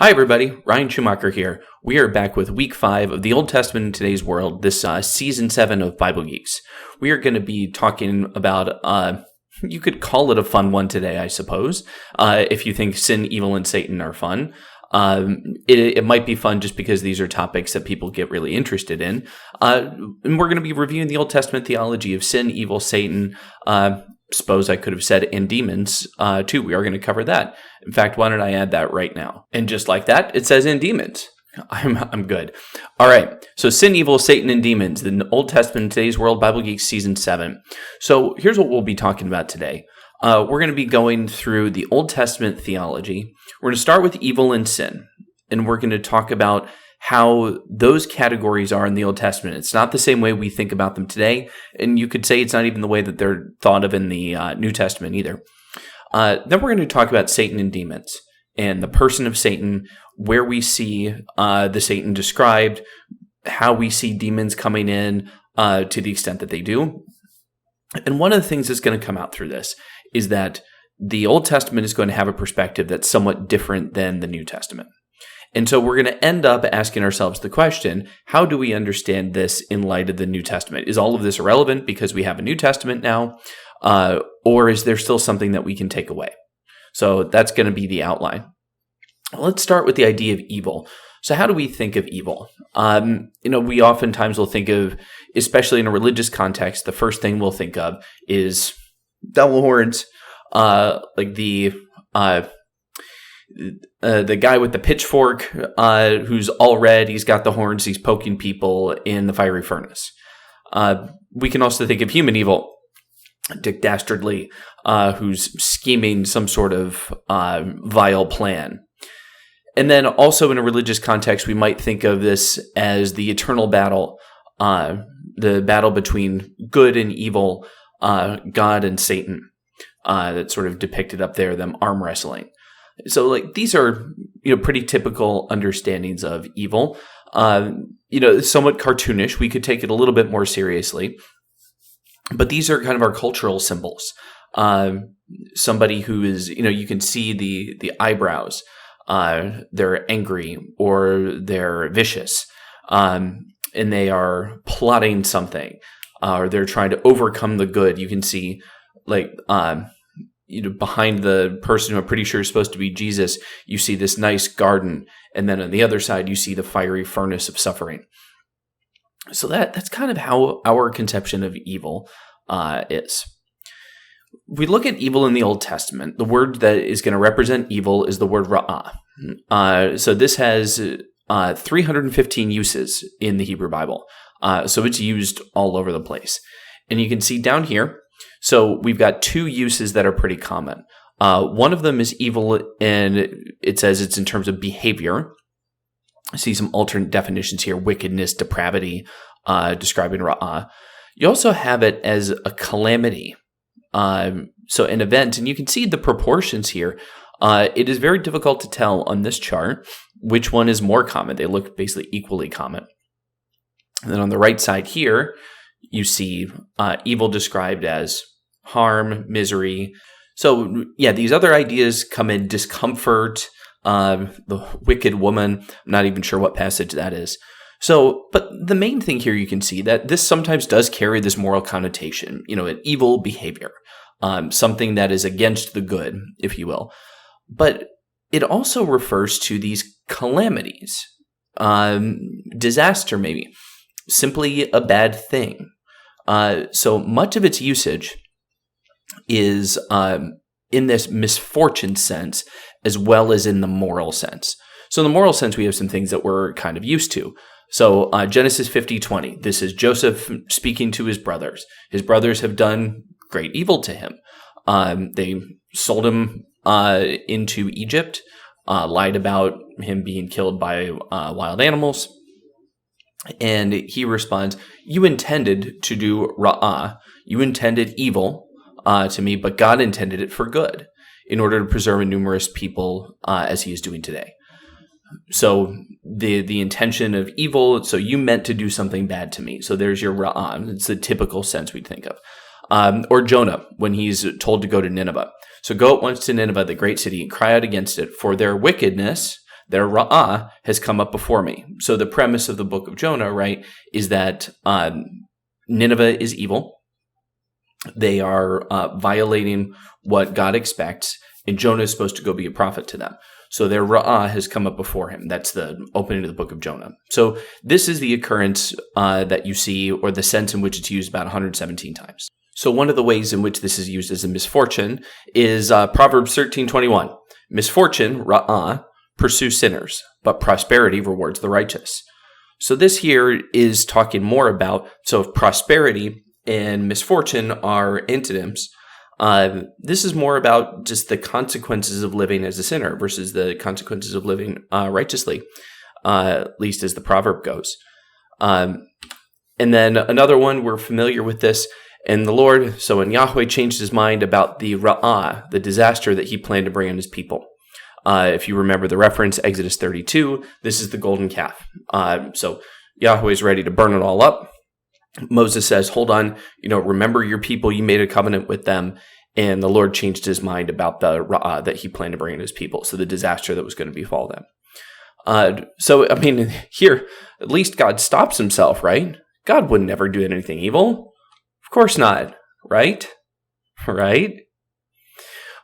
Hi everybody, Ryan Schumacher here. We are back with week 5 of the Old Testament in Today's World, this season 7 of Bible Geeks. We are going to be talking about, you could call it a fun one today, I suppose, if you think sin, evil, and Satan are fun. It might be fun just because these are topics that people get really interested in. And we're going to be reviewing the Old Testament theology of sin, evil, Satan, suppose I could have said and demons too. We are going to cover that. In fact, why don't I add that right now? And just like that, it says and demons. I'm good. All right. So sin, evil, Satan, and demons, the Old Testament in Today's World, Bible Geeks season 7. So here's what we'll be talking about today. We're going to be going through the Old Testament theology. We're going to start with evil and sin, and we're going to talk about how those categories are in the Old Testament. It's not the same way we think about them today, and you could say it's not even the way that they're thought of in the New Testament either. Then we're going to talk about Satan and demons, and the person of Satan, where we see the Satan described, how we see demons coming in to the extent that they do. And one of the things that's going to come out through this is that the Old Testament is going to have a perspective that's somewhat different than the New Testament. And so we're going to end up asking ourselves the question, how do we understand this in light of the New Testament? Is all of this irrelevant because we have a New Testament now? Or is there still something that we can take away? So that's going to be the outline. Let's start with the idea of evil. So how do we think of evil? We oftentimes will think of, especially in a religious context, the first thing we'll think of is devil horns, like the guy with the pitchfork, who's all red, he's got the horns, he's poking people in the fiery furnace. We can also think of human evil, Dick Dastardly, who's scheming some sort of vile plan. And then also in a religious context, we might think of this as the eternal battle, the battle between good and evil, God and Satan, that's sort of depicted up there, them arm wrestling. So these are, pretty typical understandings of evil, somewhat cartoonish. We could take it a little bit more seriously, but these are kind of our cultural symbols. Somebody who is, you can see the eyebrows, they're angry or they're vicious, and they are plotting something, or they're trying to overcome the good. You can see behind the person who I'm pretty sure is supposed to be Jesus, you see this nice garden, and then on the other side, you see the fiery furnace of suffering. So that's kind of how our conception of evil is. We look at evil in the Old Testament. The word that is going to represent evil is the word ra'ah. So this has 315 uses in the Hebrew Bible. So it's used all over the place. And you can see down here, so we've got two uses that are pretty common. One of them is evil, and it says it's in terms of behavior. I see some alternate definitions here: wickedness, depravity, describing ra'ah. You also have it as a calamity, so an event, and you can see the proportions here. It is very difficult to tell on this chart which one is more common. They look basically equally common. And then on the right side here, you see evil described as harm, misery. So yeah, these other ideas come in: discomfort, the wicked woman. I'm not even sure what passage that is. So, but the main thing here, you can see that this sometimes does carry this moral connotation, an evil behavior, something that is against the good, if you will. But it also refers to these calamities, disaster maybe, simply a bad thing. So much of its usage is in this misfortune sense as well as in the moral sense. So in the moral sense, we have some things that we're kind of used to. So Genesis 50:20, this is Joseph speaking to his brothers. His brothers have done great evil to him. They sold him into Egypt, lied about him being killed by wild animals. And he responds, "You intended to do ra'ah. You intended evil to me, but God intended it for good, in order to preserve a numerous people as he is doing today." So the intention of evil, so you meant to do something bad to me. So there's your ra'ah. It's the typical sense we'd think of. Or Jonah, when he's told to go to Nineveh. So go at once to Nineveh, the great city, and cry out against it, for their wickedness, their ra'ah has come up before me. So the premise of the book of Jonah, right, is that Nineveh is evil. They are violating what God expects, and Jonah is supposed to go be a prophet to them. So their ra'ah has come up before him. That's the opening of the book of Jonah. So this is the occurrence that you see, or the sense in which it's used about 117 times. So one of the ways in which this is used as a misfortune is Proverbs 13:21. Misfortune, ra'ah, pursues sinners, but prosperity rewards the righteous. So this here is talking more about, so if prosperity and misfortune are antonyms, this is more about just the consequences of living as a sinner versus the consequences of living righteously, at least as the proverb goes. And then another one, we're familiar with this, and the Lord, so when Yahweh changed his mind about the ra'ah, the disaster that he planned to bring on his people. If you remember the reference, Exodus 32, this is the golden calf. So Yahweh is ready to burn it all up. Moses says, hold on, remember your people, you made a covenant with them, and the Lord changed his mind about the ra'ah that he planned to bring on his people, so the disaster that was going to befall them. So, here, at least God stops himself, right? God would never do anything evil. Of course not, right? Right?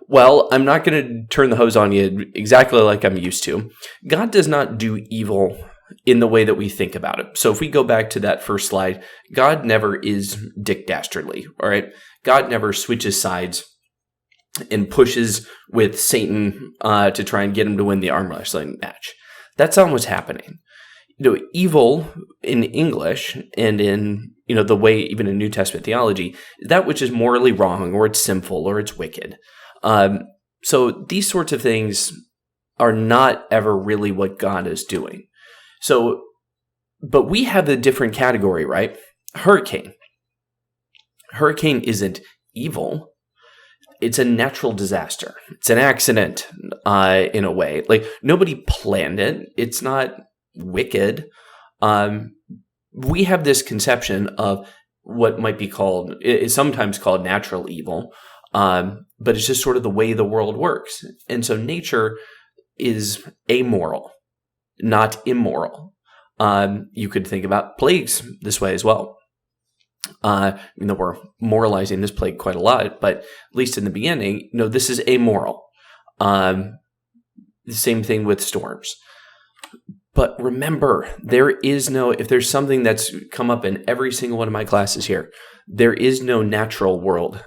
Well, I'm not going to turn the hose on you exactly like I'm used to. God does not do evil in the way that we think about it. So if we go back to that first slide, God never is Dick Dastardly, all right? God never switches sides and pushes with Satan to try and get him to win the arm wrestling match. That's not what's happening. Evil in English and in, the way, even in New Testament theology, that which is morally wrong or it's sinful or it's wicked. So these sorts of things are not ever really what God is doing. So, but we have a different category, right? Hurricane. Hurricane isn't evil. It's a natural disaster. It's an accident, in a way. Like, nobody planned it. It's not wicked. We have this conception of what might be called, is sometimes called natural evil, but it's just sort of the way the world works. And so nature is amoral, not immoral. You could think about plagues this way as well. We're moralizing this plague quite a lot, but at least in the beginning, this is amoral. The same thing with storms. But remember, if there's something that's come up in every single one of my classes here, there is no natural world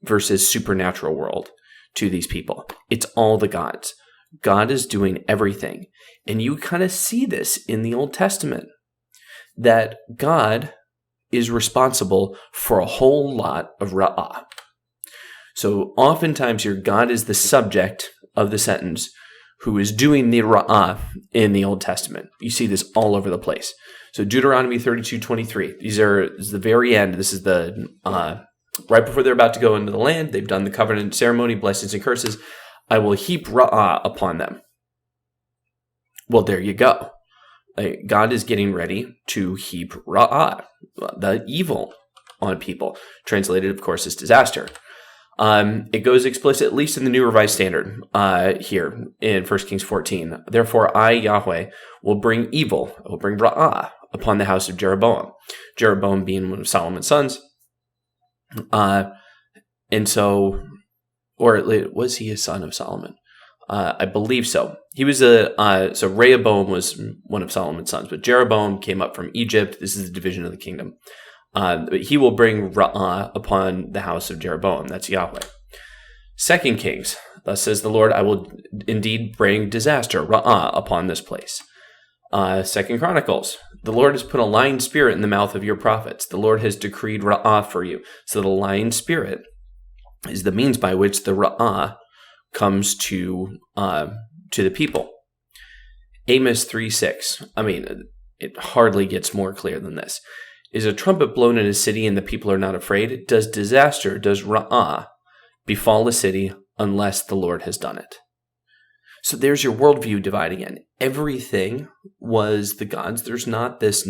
versus supernatural world to these people. It's all the gods. God is doing everything. And you kind of see this in the Old Testament, that God is responsible for a whole lot of ra'ah. So oftentimes your God is the subject of the sentence who is doing the ra'ah in the Old Testament. You see this all over the place. So Deuteronomy 32:23. This is the very end. This is the right before they're about to go into the land. They've done the covenant ceremony, blessings and curses. I will heap ra'ah upon them. Well, there you go. God is getting ready to heap ra'ah, the evil, on people. Translated, of course, as disaster. It goes explicit, at least in the New Revised Standard, here in 1 Kings 14. Therefore, I, Yahweh, will bring evil, I will bring ra'ah upon the house of Jeroboam. Jeroboam being one of Solomon's sons. And so, or was he a son of Solomon? I believe so. He was so Rehoboam was one of Solomon's sons, but Jeroboam came up from Egypt. This is the division of the kingdom. He will bring ra'ah upon the house of Jeroboam. That's Yahweh. 2 Kings, thus says the Lord, I will indeed bring disaster, ra'ah, upon this place. 2 Chronicles, the Lord has put a lying spirit in the mouth of your prophets. The Lord has decreed ra'ah for you. So the lying spirit is the means by which the ra'ah comes to the people. Amos 3:6. It hardly gets more clear than this. Is a trumpet blown in a city and the people are not afraid? Does ra'ah befall a city unless the Lord has done it? So there's your worldview dividing in. Everything was the gods. There's not this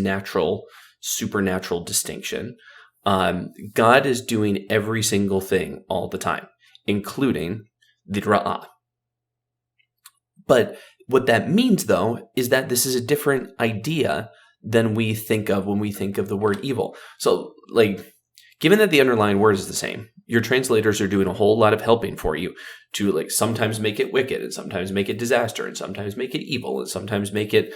supernatural distinction. God is doing every single thing all the time, including the ra'ah. But What that means, though, is that this is a different idea than we think of when we think of the word evil. So, given that the underlying word is the same, your translators are doing a whole lot of helping for you to sometimes make it wicked, and sometimes make it disaster, and sometimes make it evil, and sometimes make it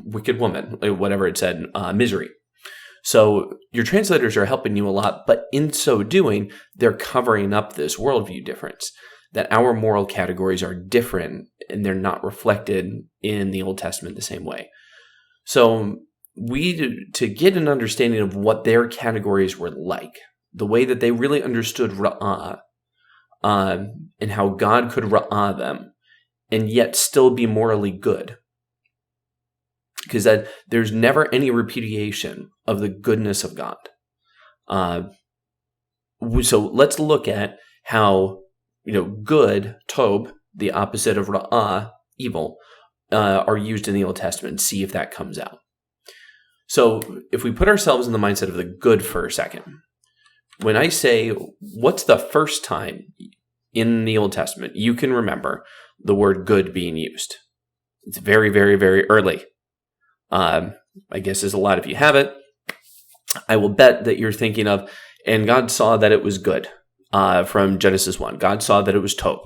wicked woman, whatever it said, misery. So your translators are helping you a lot, but in so doing, they're covering up this worldview difference, that our moral categories are different and they're not reflected in the Old Testament the same way. So to get an understanding of what their categories were like, the way that they really understood ra'ah, and how God could ra'ah them and yet still be morally good. Because there's never any repudiation of the goodness of God. So let's look at how good, tob, the opposite of ra'ah, evil, are used in the Old Testament, and see if that comes out. So if we put ourselves in the mindset of the good for a second, when I say, what's the first time in the Old Testament you can remember the word good being used? It's very, very, very early. I guess as a lot of you have it, I will bet that you're thinking of, and God saw that it was good, from Genesis 1. God saw that it was tov.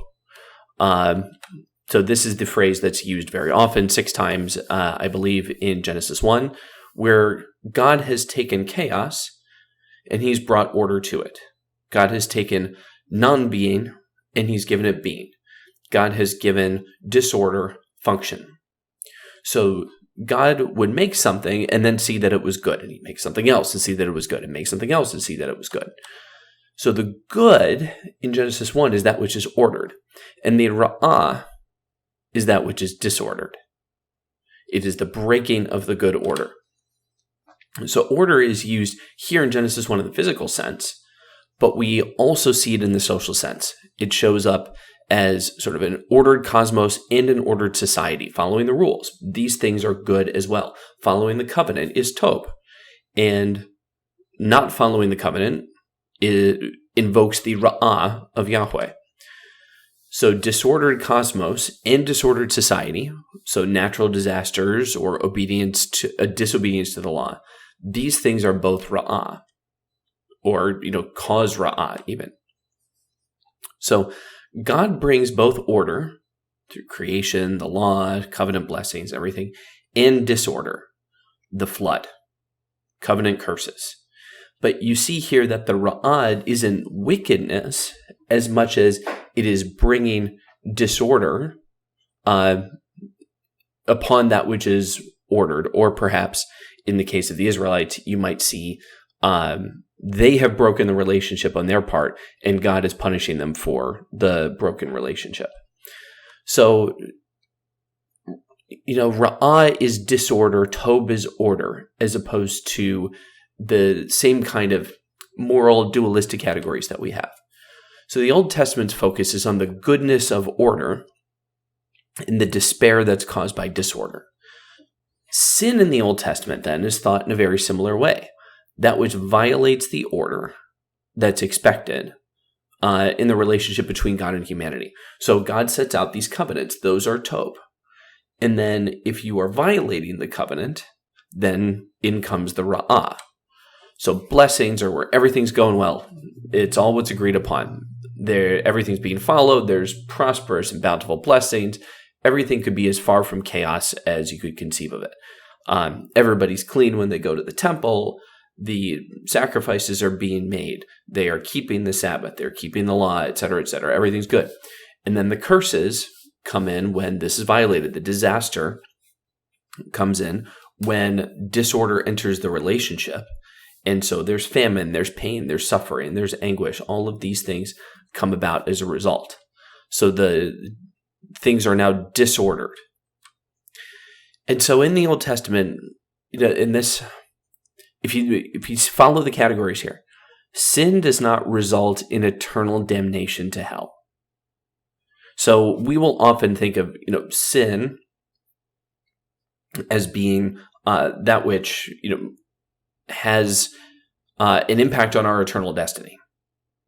So this is the phrase that's used very often, 6 times, I believe, in Genesis 1, where God has taken chaos and he's brought order to it. God has taken non-being and he's given it being. God has given disorder function. So God would make something and then see that it was good, and he'd make something else and see that it was good, and make something else and see that it was good. So the good in Genesis 1 is that which is ordered, and the ra'ah is that which is disordered. It is the breaking of the good order. So order is used here in Genesis 1 in the physical sense, but we also see it in the social sense. It shows up as sort of an ordered cosmos and an ordered society, following the rules. These things are good as well. Following the covenant is tob, and not following the covenant invokes the ra'ah of Yahweh. So disordered cosmos and disordered society, so natural disasters or disobedience to the law, these things are both ra'ah, or cause ra'ah even. So God brings both order through creation, the law, covenant blessings, everything, and disorder, the flood, covenant curses. But you see here that the ra'ad isn't wickedness as much as it is bringing disorder upon that which is ordered. Or perhaps in the case of the Israelites, you might see they have broken the relationship on their part, and God is punishing them for the broken relationship. So, ra'ah is disorder, tob is order, as opposed to the same kind of moral dualistic categories that we have. So the Old Testament's focus is on the goodness of order and the despair that's caused by disorder. Sin in the Old Testament, then, is thought in a very similar way. That which violates the order that's expected in the relationship between God and humanity. So God sets out these covenants. Those are tob. And then if you are violating the covenant, then in comes the ra'ah. So blessings are where everything's going well. It's all what's agreed upon. Everything's being followed. There's prosperous and bountiful blessings. Everything could be as far from chaos as you could conceive of it. Everybody's clean when they go to the temple. The sacrifices are being made. They are keeping the Sabbath. They're keeping the law, etc., etc. Everything's good. And then the curses come in when this is violated. The disaster comes in when disorder enters the relationship. And so there's famine, there's pain, there's suffering, there's anguish. All of these things come about as a result. So the things are now disordered. And so in the Old Testament, in this, if you follow the categories here, sin does not result in eternal damnation to hell. So we will often think of sin as being that which has an impact on our eternal destiny.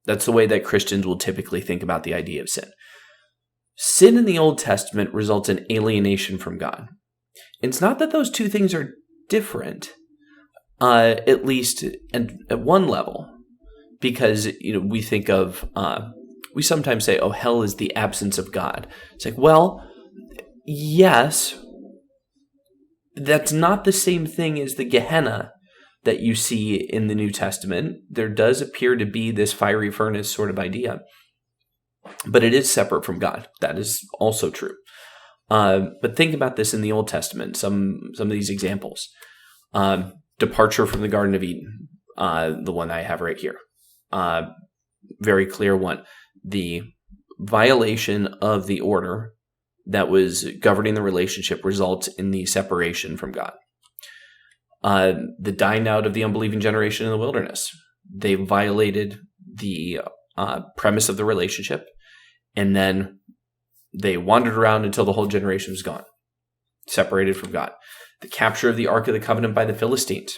That's the way that Christians will typically think about the idea of sin. Sin in the Old Testament results in alienation from God. And it's not that those two things are different, at least at one level, because we think of, we sometimes say, oh, hell is the absence of God. It's like, well, yes, that's not the same thing as the Gehenna that you see in the New Testament. There does appear to be this fiery furnace sort of idea, but it is separate from God. That is also true. But think about this in the Old Testament, some of these examples. Departure from the Garden of Eden, the one I have right here. Very clear one. The violation of the order that was governing the relationship results in the separation from God. The dying out of the unbelieving generation in the wilderness. They violated the premise of the relationship, and then they wandered around until the whole generation was gone, separated from God. The capture of the Ark of the Covenant by the Philistines.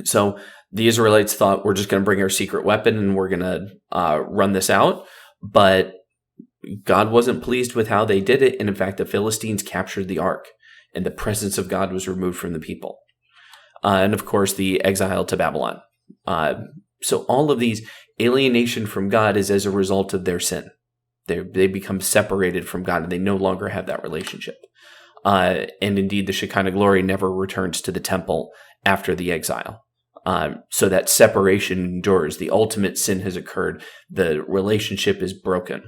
So the Israelites thought, we're just going to bring our secret weapon and we're going to run this out. But God wasn't pleased with how they did it. And in fact, the Philistines captured the Ark, and the presence of God was removed from the people. And of course, the exile to Babylon. So all of these, alienation from God is as a result of their sin. They become separated from God, and they no longer have that relationship. And indeed, the Shekinah glory never returns to the temple after the exile. So that separation endures. The ultimate sin has occurred. The relationship is broken.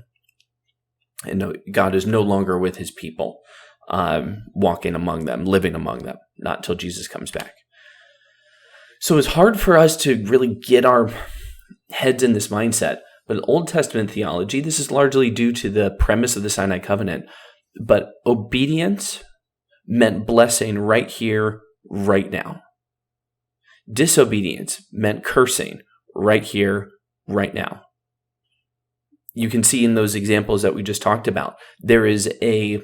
And God is no longer with his people, walking among them, living among them, not until Jesus comes back. So it's hard for us to really get our heads in this mindset. But in Old Testament theology, this is largely due to the premise of the Sinai covenant. But obedience meant blessing right here, right now. Disobedience meant cursing right here, right now. You can see in those examples that we just talked about, there is a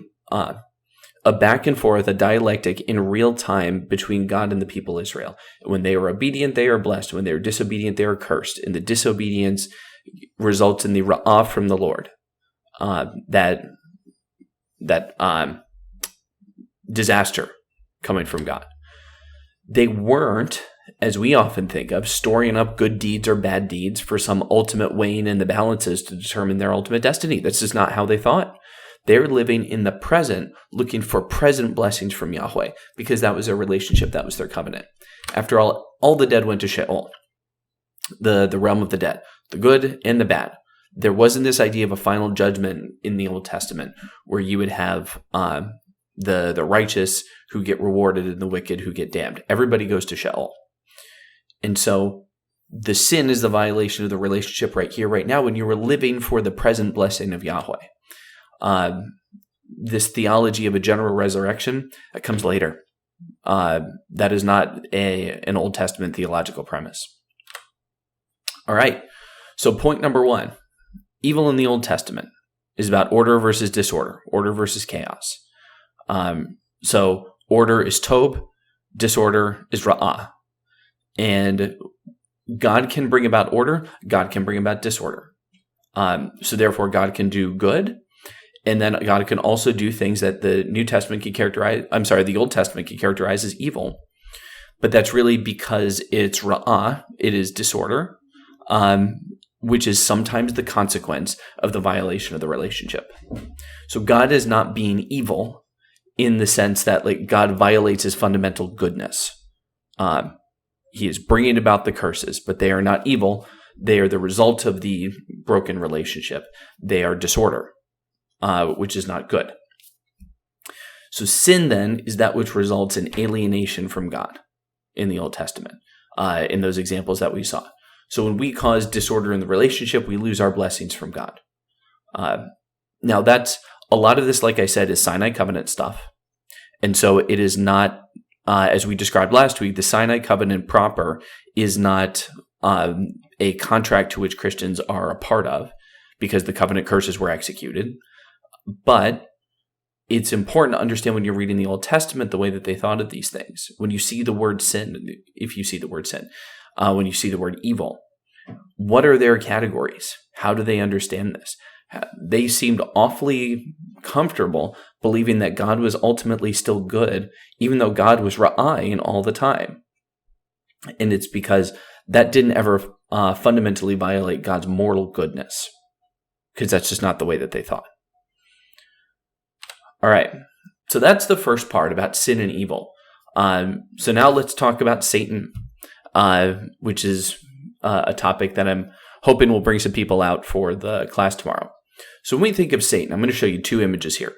back and forth, a dialectic in real time between God and the people of Israel. When they are obedient, they are blessed. When they are disobedient, they are cursed. And the disobedience results in the ra'ah from the Lord, that disaster coming from God. They weren't, as we often think of, storing up good deeds or bad deeds for some ultimate weighing in the balances to determine their ultimate destiny. That's just not how they thought. They're living in the present, looking for present blessings from Yahweh, because that was their relationship, that was their covenant. After all the dead went to Sheol, the realm of the dead, the good and the bad. There wasn't this idea of a final judgment in the Old Testament where you would have the righteous who get rewarded and the wicked who get damned. Everybody goes to Sheol. And so the sin is the violation of the relationship right here, right now, when you were living for the present blessing of Yahweh. This theology of a general resurrection, that comes later. That is not an Old Testament theological premise. All right, so point number one, evil in the Old Testament is about order versus disorder, order versus chaos. So order is tob, disorder is ra'ah. And God can bring about order, God can bring about disorder. So therefore, God can do good, and then God can also do things that the Old Testament can characterize as evil. But that's really because it's ra'ah, it is disorder, which is sometimes the consequence of the violation of the relationship. So God is not being evil in the sense that God violates his fundamental goodness. He is bringing about the curses, but they are not evil. They are the result of the broken relationship. They are disorder, which is not good. So sin then is that which results in alienation from God in the Old Testament, in those examples that we saw. So when we cause disorder in the relationship, we lose our blessings from God. Now that's a lot of this, like I said, is Sinai covenant stuff. And so it is not, as we described last week, the Sinai covenant proper is not a contract to which Christians are a part of because the covenant curses were executed. But it's important to understand when you're reading the Old Testament the way that they thought of these things. When you see the word sin, if you see the word sin, when you see the word evil, what are their categories? How do they understand this? They seemed awfully comfortable believing that God was ultimately still good, even though God was ra'ayin all the time. And it's because that didn't ever fundamentally violate God's moral goodness, because that's just not the way that they thought. All right, so that's the first part about sin and evil. So now let's talk about Satan, which is a topic that I'm hoping will bring some people out for the class tomorrow. So when we think of Satan, I'm going to show you two images here.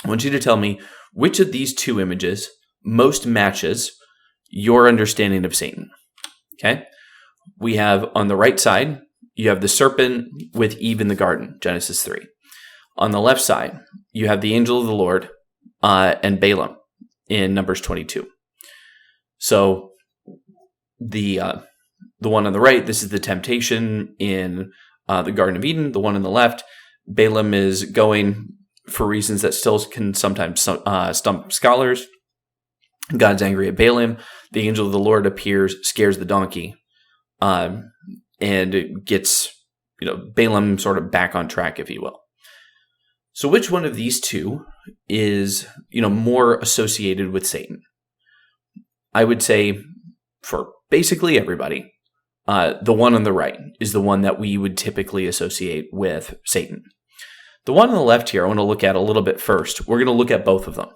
I want you to tell me which of these two images most matches your understanding of Satan. Okay? We have on the right side, you have the serpent with Eve in the garden, Genesis 3. On the left side, you have the angel of the Lord and Balaam in Numbers 22. So the one on the right, this is the temptation in the Garden of Eden. The one on the left, Balaam is going for reasons that still can sometimes stump scholars. God's angry at Balaam. The angel of the Lord appears, scares the donkey, and it gets Balaam sort of back on track, if you will. So which one of these two is more associated with Satan? I would say for basically everybody, the one on the right is the one that we would typically associate with Satan. The one on the left here, I want to look at a little bit first. We're going to look at both of them.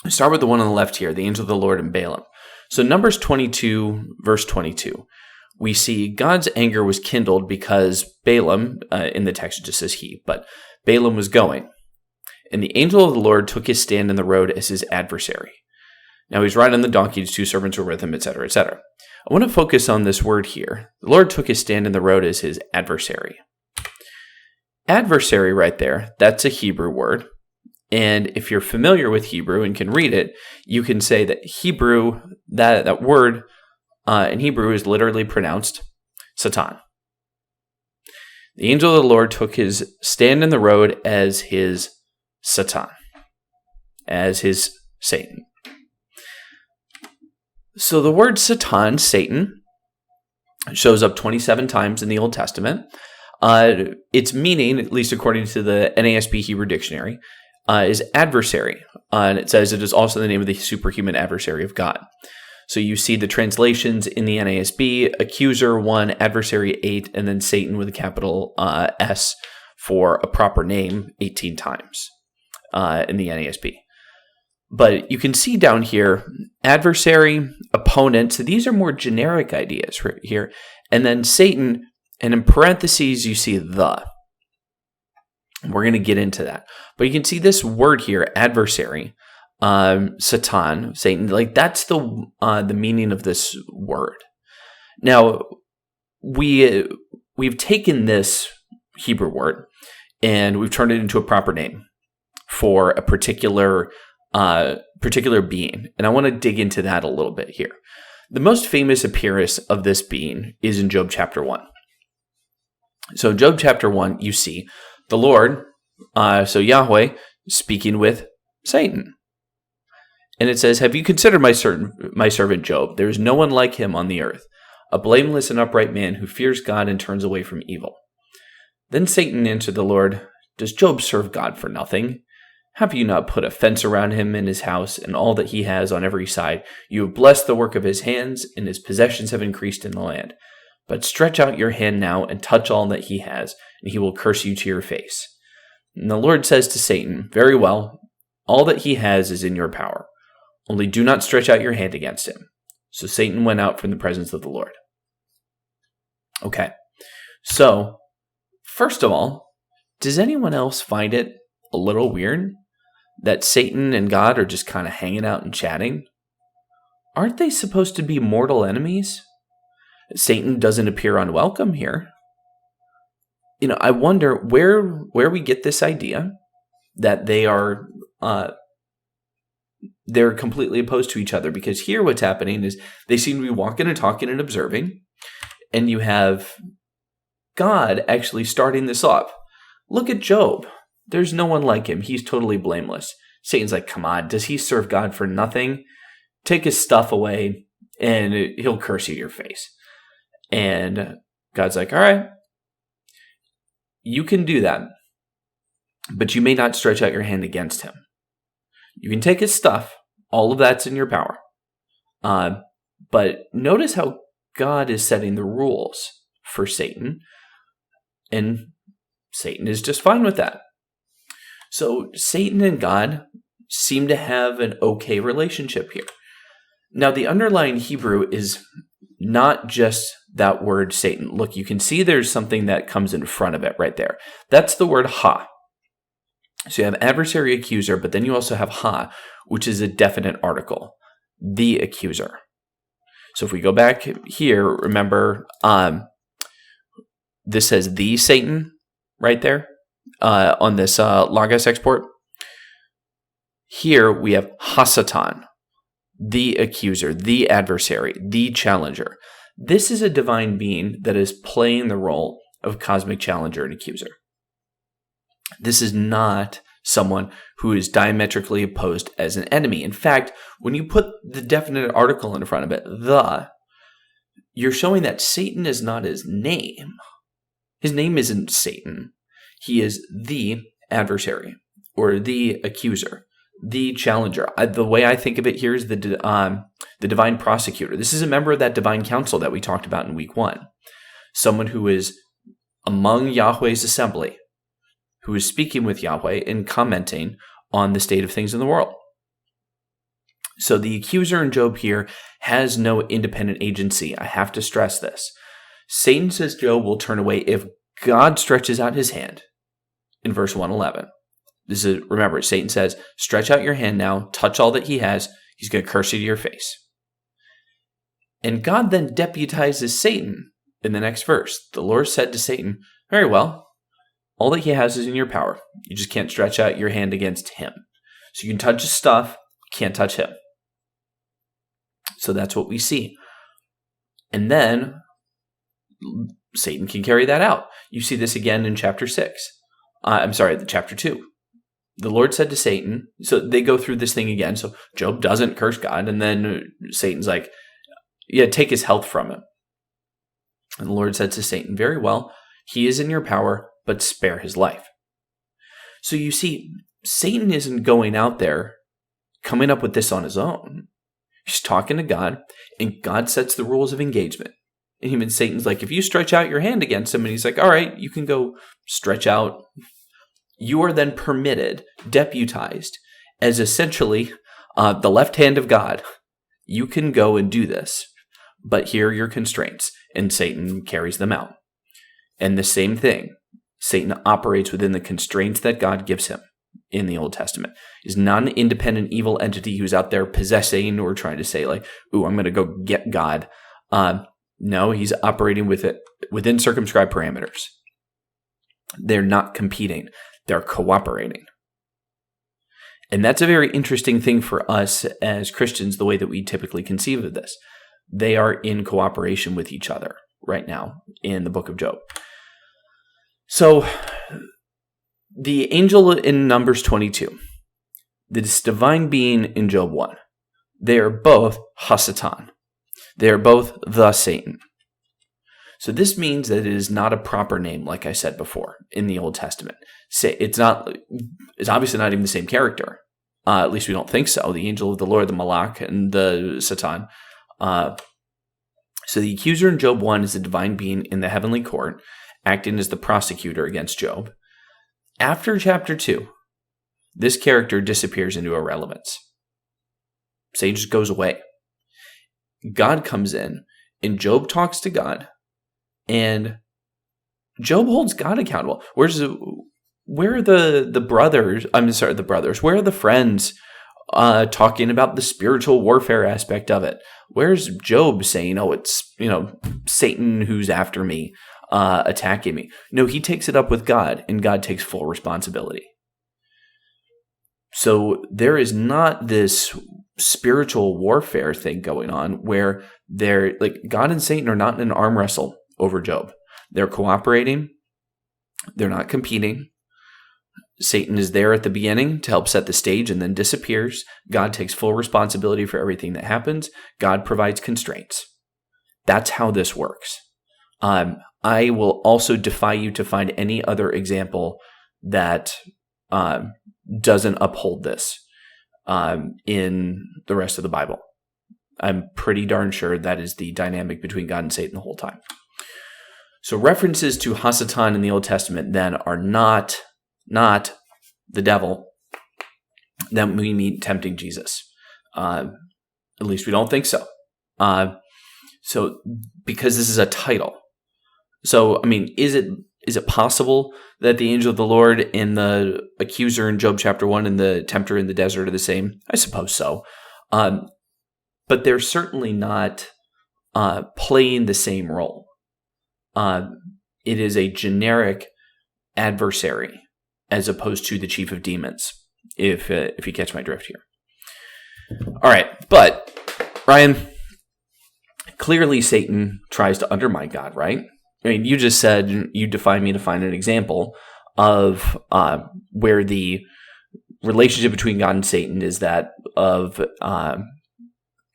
Start with the one on the left here, the angel of the Lord and Balaam. So Numbers 22, verse 22, we see God's anger was kindled because Balaam, in the text it just says he, but Balaam was going. And the angel of the Lord took his stand in the road as his adversary. Now he's riding on the donkey, his two servants were with him, etc., etc. I want to focus on this word here. The Lord took his stand in the road as his adversary. Adversary right there, that's a Hebrew word. And if you're familiar with Hebrew and can read it, you can say that Hebrew, that word in Hebrew is literally pronounced Satan. The angel of the Lord took his stand in the road as his Satan, as his Satan. So the word Satan, Satan, shows up 27 times in the Old Testament. Its meaning, at least according to the NASB Hebrew Dictionary, is adversary. And it says it is also the name of the superhuman adversary of God. So you see the translations in the NASB, accuser 1, adversary 8, and then Satan with a capital S for a proper name 18 times in the NASB. But you can see down here, adversary, opponent. So these are more generic ideas right here. And then Satan, and in parentheses, you see the. We're going to get into that. But you can see this word here, adversary, Satan, Satan, like that's the meaning of this word. Now, we've taken this Hebrew word and we've turned it into a proper name for a particular being. And I want to dig into that a little bit here. The most famous appearance of this being is in Job chapter 1. So in Job chapter 1, you see the Lord, so Yahweh, speaking with Satan. And it says, "Have you considered my servant Job? There is no one like him on the earth, a blameless and upright man who fears God and turns away from evil." Then Satan answered the Lord, "Does Job serve God for nothing? Have you not put a fence around him and his house and all that he has on every side? You have blessed the work of his hands, and his possessions have increased in the land. But stretch out your hand now and touch all that he has, and he will curse you to your face." And the Lord says to Satan, "Very well, all that he has is in your power. Only do not stretch out your hand against him." So Satan went out from the presence of the Lord. Okay, so first of all, does anyone else find it a little weird that Satan and God are just kind of hanging out and chatting? Aren't they supposed to be mortal enemies? Satan doesn't appear unwelcome here. I wonder where we get this idea that they're completely opposed to each other, because here what's happening is they seem to be walking and talking and observing, and you have God actually starting this off. Look at Job. There's no one like him. He's totally blameless. Satan's like, come on, does he serve God for nothing? Take his stuff away and he'll curse you to your face. And God's like, all right. you can do that, but you may not stretch out your hand against him. You can take his stuff. All of that's in your power. But notice how God is setting the rules for Satan, and Satan is just fine with that. So Satan and God seem to have an okay relationship here. Now, the underlying Hebrew is not just that word Satan. Look, you can see there's something that comes in front of it right there. That's the word ha. So you have adversary, accuser, but then you also have ha, which is a definite article, the accuser. So if we go back here, remember, this says the Satan right there on this Logos export. Here we have Hasatan, the accuser, the adversary, the challenger. This is a divine being that is playing the role of cosmic challenger and accuser. This is not someone who is diametrically opposed as an enemy. In fact, when you put the definite article in front of it, you're showing that Satan is not his name. His name isn't Satan. He is the adversary or the accuser, the challenger. The way I think of it here is the divine prosecutor. This is a member of that divine council that we talked about in week 1. Someone who is among Yahweh's assembly, who is speaking with Yahweh and commenting on the state of things in the world. So the accuser in Job here has no independent agency. I have to stress this. Satan says Job will turn away if God stretches out his hand in verse 111. Remember, Satan says, stretch out your hand now, touch all that he has, he's going to curse you to your face. And God then deputizes Satan in the next verse. The Lord said to Satan, very well, all that he has is in your power. You just can't stretch out your hand against him. So you can touch his stuff, can't touch him. So that's what we see. And then Satan can carry that out. You see this again in chapter 2. The Lord said to Satan, so they go through this thing again. So Job doesn't curse God, and then Satan's like, yeah, take his health from him. And the Lord said to Satan, very well, he is in your power, but spare his life. So you see, Satan isn't going out there coming up with this on his own. He's talking to God, and God sets the rules of engagement. And even Satan's like, if you stretch out your hand against him, and he's like, all right, you can go stretch out. You are then permitted, deputized, as essentially the left hand of God. You can go and do this, but here are your constraints, and Satan carries them out. And the same thing, Satan operates within the constraints that God gives him in the Old Testament. He's not an independent evil entity who's out there possessing or trying to say like, ooh, I'm going to go get God. No, he's operating within circumscribed parameters. They're not competing. They're cooperating. And that's a very interesting thing for us as Christians, the way that we typically conceive of this. They are in cooperation with each other right now in the book of Job. So the angel in Numbers 22, this divine being in Job 1, they are both Hasatan. They are both the Satan. So this means that it is not a proper name, like I said before, in the Old Testament. It's obviously not even the same character. At least we don't think so. The angel of the Lord, the Malach, and the Satan. So the accuser in Job 1 is a divine being in the heavenly court, acting as the prosecutor against Job. After chapter 2, this character disappears into irrelevance. Satan just goes away. God comes in, and Job talks to God, and Job holds God accountable. Where are the brothers? The brothers. Where are the friends talking about the spiritual warfare aspect of it? Where's Job saying, "Oh, it's Satan who's after me, attacking me"? No, he takes it up with God, and God takes full responsibility. So there is not this spiritual warfare thing going on where God and Satan are not in an arm wrestle over Job. They're cooperating. They're not competing. Satan is there at the beginning to help set the stage and then disappears. God takes full responsibility for everything that happens. God provides constraints. That's how this works. I I will also defy you to find any other example that doesn't uphold this in the rest of the Bible. I'm pretty darn sure that is the dynamic between God and Satan the whole time. So references to Hasatan in the Old Testament then are not the devil that we meet tempting Jesus. At least we don't think so. So because this is a title. So, I mean, is it possible that the angel of the Lord and the accuser in Job chapter 1 and the tempter in the desert are the same? I suppose so. But they're certainly not playing the same role. It is a generic adversary as opposed to the chief of demons, if you catch my drift here. All right, but Ryan, clearly Satan tries to undermine God, right? I mean, you just said you defy me to find an example of where the relationship between God and Satan is that of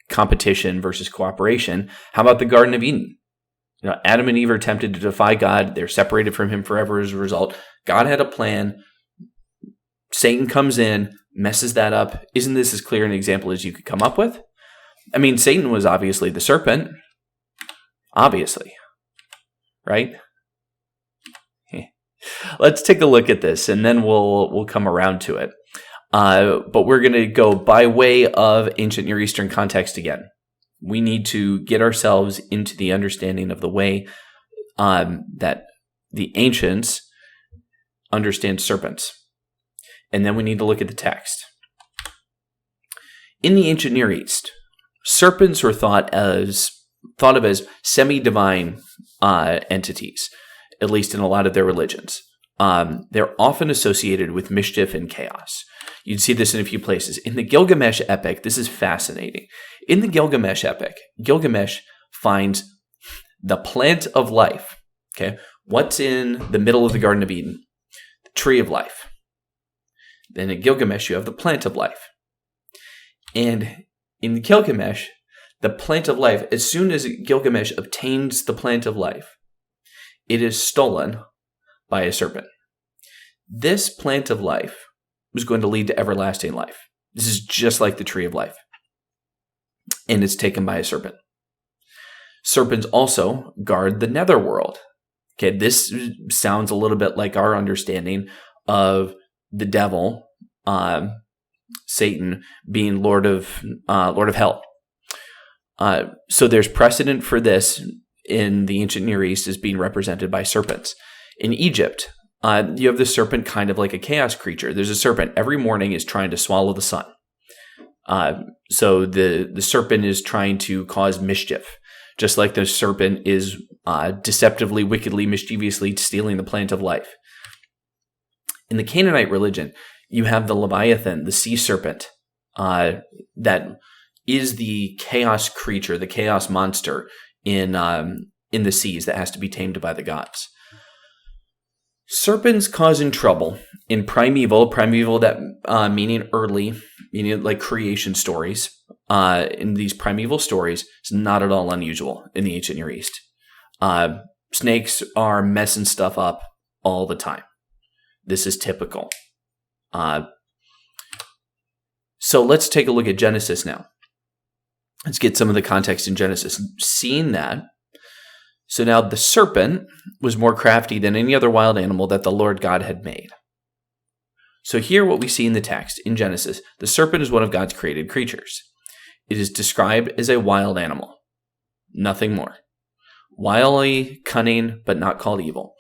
competition versus cooperation. How about the Garden of Eden? Adam and Eve are tempted to defy God. They're separated from him forever as a result. God had a plan. Satan comes in, messes that up. Isn't this as clear an example as you could come up with? I mean, Satan was obviously the serpent. Obviously. Right? Let's take a look at this, and then we'll come around to it. But we're going to go by way of ancient Near Eastern context again. We need to get ourselves into the understanding of the way that the ancients understand serpents. And then we need to look at the text. In the ancient Near East, serpents were thought of as semi-divine entities, at least in a lot of their religions. They're often associated with mischief and chaos. You'd see this in a few places. In the Gilgamesh epic, this is fascinating. In the Gilgamesh epic, Gilgamesh finds the plant of life. Okay, what's in the middle of the Garden of Eden? The tree of life. Then in Gilgamesh, you have the plant of life. And in Gilgamesh, the plant of life, as soon as Gilgamesh obtains the plant of life, it is stolen by a serpent. This plant of life was going to lead to everlasting life. This is just like the tree of life. And it's taken by a serpent. Serpents also guard the netherworld. Okay, this sounds a little bit like our understanding of the devil, Satan, being Lord of Hell. So there's precedent for this in the ancient Near East as being represented by serpents. In Egypt, you have the serpent kind of like a chaos creature. There's a serpent every morning is trying to swallow the sun. So the serpent is trying to cause mischief, just like the serpent is deceptively, wickedly, mischievously stealing the plant of life. In the Canaanite religion, you have the Leviathan, the sea serpent, that is the chaos creature, the chaos monster in the seas that has to be tamed by the gods. Serpents causing trouble in primeval that meaning early, meaning like creation stories. In these primeval stories, it's not at all unusual in the ancient Near East. Snakes are messing stuff up all the time. This is typical. So let's take a look at Genesis now. Let's get some of the context in Genesis. Seeing that, so now the serpent was more crafty than any other wild animal that the Lord God had made. So here what we see in the text in Genesis, the serpent is one of God's created creatures. It is described as a wild animal. Nothing more. Wily, cunning, but not called evil.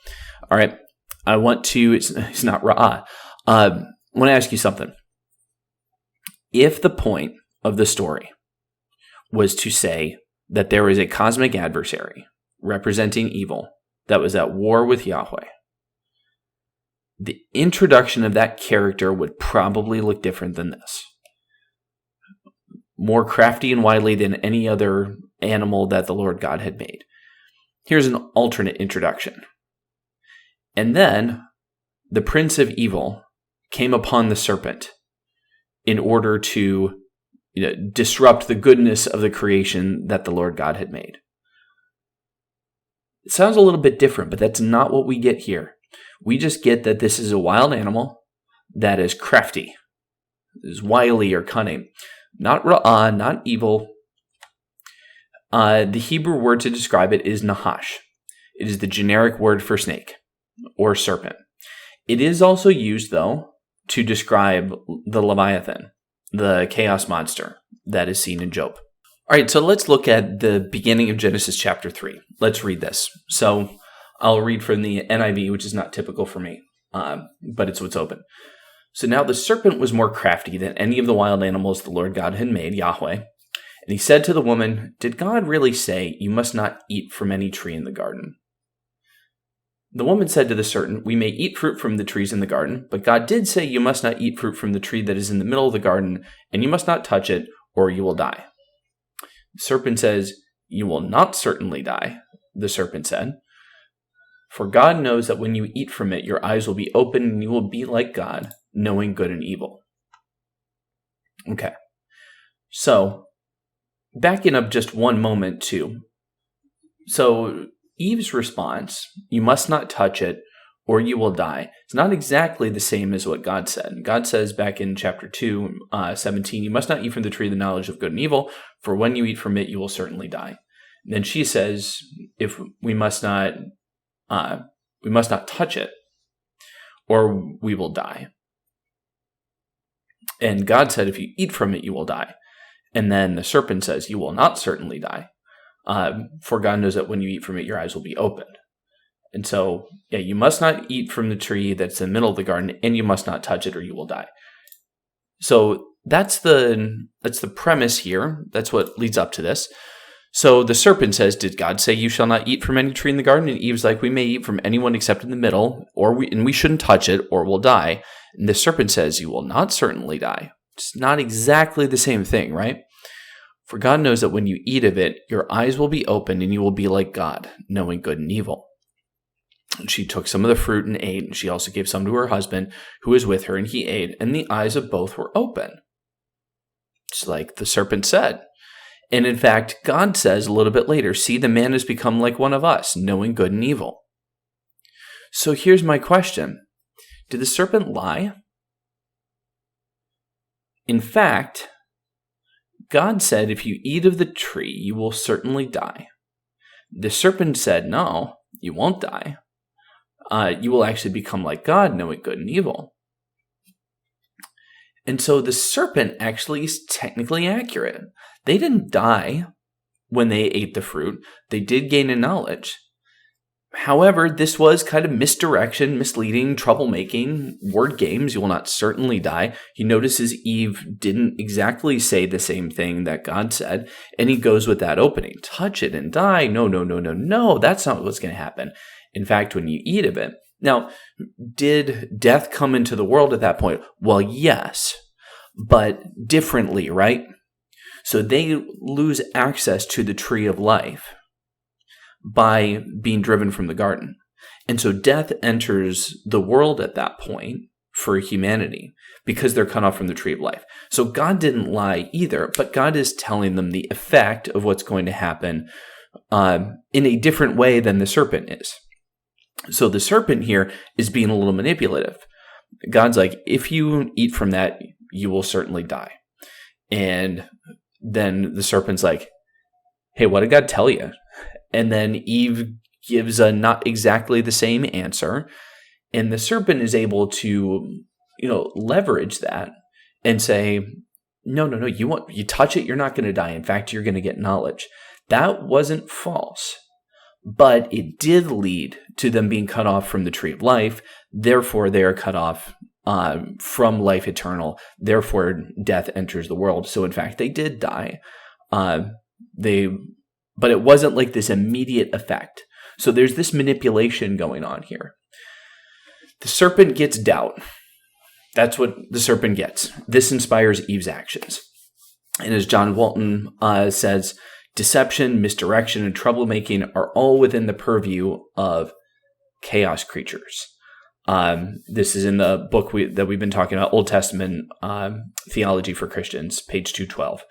All right. I want to, it's not raw. I want to ask you something. If the point of the story was to say that there is a cosmic adversary representing evil that was at war with Yahweh, the introduction of that character would probably look different than this. More crafty and wily than any other animal that the Lord God had made. Here's an alternate introduction. And then the prince of evil came upon the serpent in order to disrupt the goodness of the creation that the Lord God had made. It sounds a little bit different, but that's not what we get here. We just get that this is a wild animal that is crafty, is wily or cunning, not ra'ah, not evil. The Hebrew word to describe it is nahash. It is the generic word for snake or serpent. It is also used, though, to describe the Leviathan, the chaos monster that is seen in Job. All right, so let's look at the beginning of Genesis chapter 3. Let's read this. So I'll read from the NIV, which is not typical for me, but it's what's open. So now the serpent was more crafty than any of the wild animals the Lord God had made, Yahweh. And he said to the woman, "Did God really say, 'You must not eat from any tree in the garden'?" The woman said to the serpent, "We may eat fruit from the trees in the garden, but God did say, 'You must not eat fruit from the tree that is in the middle of the garden, and you must not touch it, or you will die.'" The serpent says, "You will not certainly die," the serpent said. "For God knows that when you eat from it, your eyes will be open, and you will be like God, knowing good and evil." Okay. So, backing up just one moment too. So, Eve's response, "You must not touch it, or you will die," is not exactly the same as what God said. God says back in chapter 2, 17, "You must not eat from the tree of the knowledge of good and evil, for when you eat from it, you will certainly die." And then she says, "If we must not touch it, or we will die." And God said, "If you eat from it, you will die." And then the serpent says, "You will not certainly die, for God knows that when you eat from it, your eyes will be opened." And so, yeah, you must not eat from the tree that's in the middle of the garden, and you must not touch it, or you will die. So that's the premise here. That's what leads up to this. So the serpent says, "Did God say you shall not eat from any tree in the garden?" And Eve's like, "We may eat from anyone except in the middle, and we shouldn't touch it, or we'll die." And the serpent says, "You will not certainly die." It's not exactly the same thing, right? "For God knows that when you eat of it, your eyes will be opened, and you will be like God, knowing good and evil." And she took some of the fruit and ate, and she also gave some to her husband who was with her, and he ate, and the eyes of both were open. It's like the serpent said. And in fact, God says a little bit later, "See, the man has become like one of us, knowing good and evil." So here's my question. Did the serpent lie? In fact, God said, "If you eat of the tree, you will certainly die." The serpent said, "No, you won't die. You will actually become like God, knowing good and evil." And so the serpent actually is technically accurate. They didn't die when they ate the fruit. They did gain a knowledge. However, this was kind of misdirection, misleading, troublemaking, word games. "You will not certainly die." He notices Eve didn't exactly say the same thing that God said, and he goes with that opening. Touch it and die. No, no, no, no, no. That's not what's going to happen. In fact, when you eat of it. Now, did death come into the world at that point? Well, yes, but differently, right? So they lose access to the tree of life by being driven from the garden. And so death enters the world at that point for humanity because they're cut off from the tree of life. So God didn't lie either, but God is telling them the effect of what's going to happen in a different way than the serpent is. So the serpent here is being a little manipulative. God's like, "If you eat from that, you will certainly die." And then the serpent's like, "Hey, what did God tell you?" And then Eve gives a not exactly the same answer. And the serpent is able to, leverage that and say, no, you touch it, you're not going to die. In fact, you're going to get knowledge. That wasn't false, but it did lead to them being cut off from the tree of life. Therefore, they are cut off from life eternal. Therefore, death enters the world. So, in fact, they did die. But it wasn't like this immediate effect. So there's this manipulation going on here. The serpent gets doubt. That's what the serpent gets. This inspires Eve's actions. And as John Walton says, deception, misdirection, and troublemaking are all within the purview of chaos creatures. This is in the book that we've been talking about, Old Testament theology for Christians, page 212.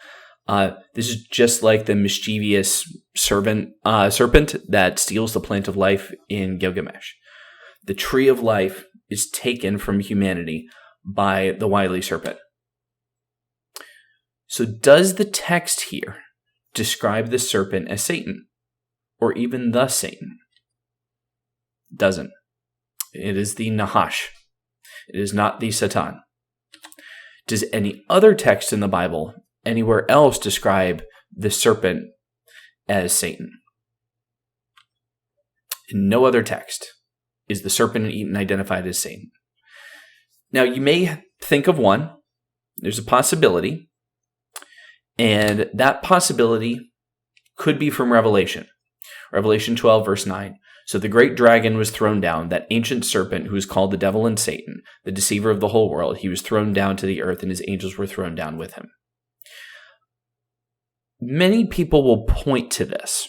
This is just like the mischievous serpent that steals the plant of life in Gilgamesh. The tree of life is taken from humanity by the wily serpent. So does the text here describe the serpent as Satan, or even the Satan? It doesn't. It is the Nahash. It is not the Satan. Does any other text in the Bible anywhere else describe the serpent as Satan? In no other text is the serpent in Eden identified as Satan. Now, you may think of one. There's a possibility. And that possibility could be from Revelation. Revelation 12, verse 9. So the great dragon was thrown down, that ancient serpent who is called the devil and Satan, the deceiver of the whole world. He was thrown down to the earth, and his angels were thrown down with him. Many people will point to this.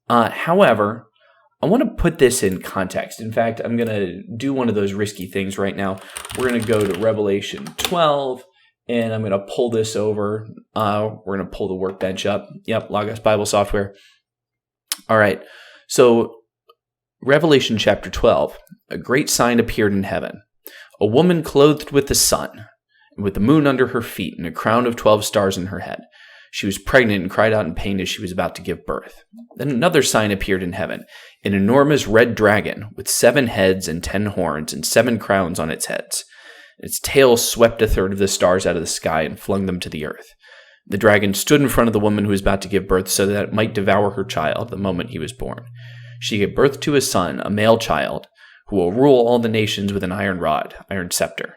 However, I want to put this in context. In fact, I'm going to do one of those risky things right now. We're going to go to Revelation 12, and I'm going to pull this over. We're going to pull the workbench up. Yep, Logos Bible software. All right, so Revelation chapter 12, a great sign appeared in heaven. A woman clothed with the sun, and with the moon under her feet, and a crown of 12 stars in her head. She was pregnant and cried out in pain as she was about to give birth. Then another sign appeared in heaven, an enormous red dragon with 7 heads and 10 horns and 7 crowns on its heads. Its tail swept a third of the stars out of the sky and flung them to the earth. The dragon stood in front of the woman who was about to give birth so that it might devour her child the moment he was born. She gave birth to a son, a male child, who will rule all the nations with an iron rod, iron scepter.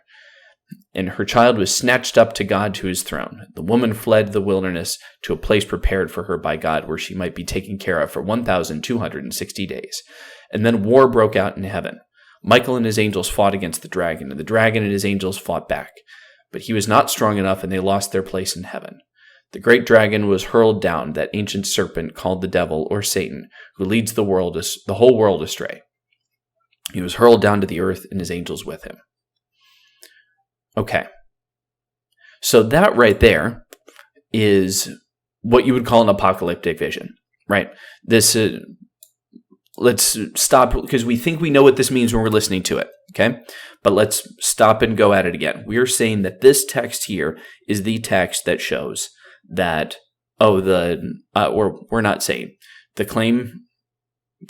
And her child was snatched up to God to his throne. The woman fled the wilderness to a place prepared for her by God where she might be taken care of for 1,260 days. And then war broke out in heaven. Michael and his angels fought against the dragon, and the dragon and his angels fought back. But he was not strong enough, and they lost their place in heaven. The great dragon was hurled down, that ancient serpent called the devil or Satan, who leads the whole world astray. He was hurled down to the earth, and his angels with him. Okay, so that right there is what you would call an apocalyptic vision, right? This, let's stop, because we think we know what this means when we're listening to it, okay? But let's stop and go at it again. We are saying that this text here is the text that shows that, we're not saying, the claim